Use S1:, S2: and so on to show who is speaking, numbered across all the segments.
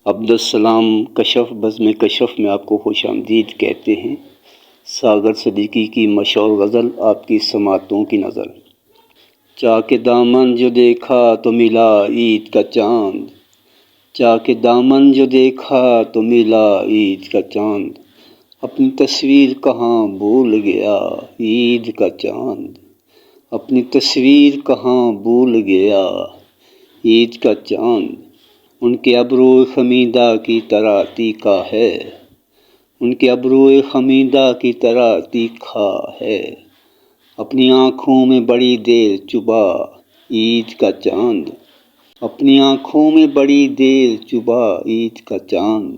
S1: عبدالسلام کشف بزم کشف میں آپ کو خوش آمدید کہتے ہیں۔ ساغر صدیقی کی مشہور غزل آپ کی سماعتوں کی نظر۔ چاک دامن جو دیکھا تو ملا عید کا چاند، چاک دامن جو دیکھا تو ملا عید کا چاند، اپنی تصویر کہاں بھول گیا عید کا چاند، اپنی تصویر کہاں بھول گیا عید کا چاند۔ ان کے ابرو خمیدہ کی طرح تیکھا ہے، ان کے ابرو خمیدہ کی طرح تیکھا ہے، اپنی آنکھوں میں بڑی دیر چبھا عید کا چاند، اپنی آنکھوں میں بڑی دیر چبھا عید کا چاند۔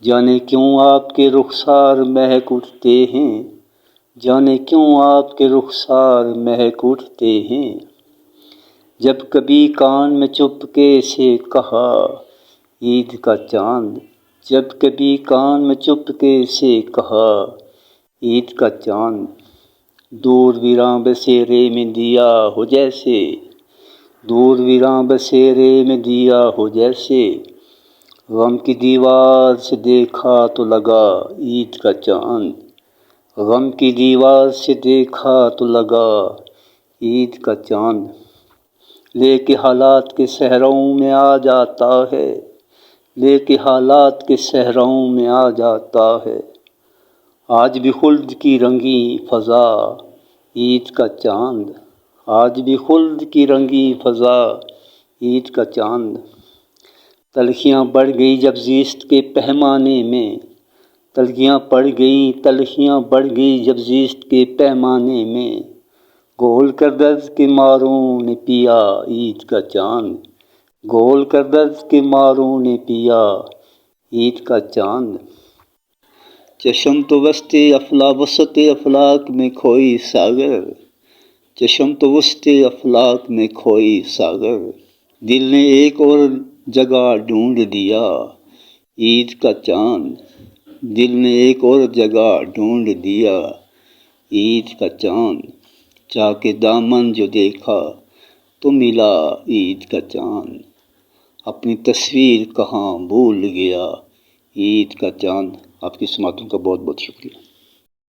S1: جانے کیوں آپ کے رخسار مہک اٹھتے ہیں، جانے کیوں آپ کے رخسار مہک اٹھتے ہیں، جب کبھی کان میں چپکے سے کہا عید کا چاند، جب کبھی کان میں چپکے سے کہا عید کا چاند۔ دور ویراں بسیرے میں دیا ہو جیسے، دور ویراں بسیرے میں دیا ہو جیسے، غم کی دیوار سے دیکھا تو لگا عید کا چاند، غم کی دیوار سے دیکھا تو لگا عید کا چاند۔ لے کے حالات کے صحراؤں میں آ جاتا ہے، لے کے حالات کے صحراؤں میں آ جاتا ہے، آج بھی خلد کی رنگی فضا عید کا چاند، آج بھی خلد کی رنگی فضا عید کا چاند۔ تلخیاں بڑھ گئی جب زیست کے پیمانے میں، تلخیاں بڑھ گئی، تلخیاں بڑھ گئی جب زیست کے پیمانے میں، گھول کر درد کے ماروں نے پیا عید کا چاند، گھول کر درد کے ماروں نے پیا عید کا چاند۔ چشم تو وسط افلاک میں کھوئی ساغر، چشم تو وسط افلاک میں کھوئی ساغر، دل نے ایک اور جگہ ڈھونڈ دیا عید کا چاند، دل نے ایک اور جگہ ڈھونڈ دیا عید کا چاند۔ چاک دامن جو دیکھا تو ملا عید کا چاند، اپنی تصویر کہاں بھول گیا عید کا چاند۔ آپ کی سماعتوں کا بہت بہت شکریہ۔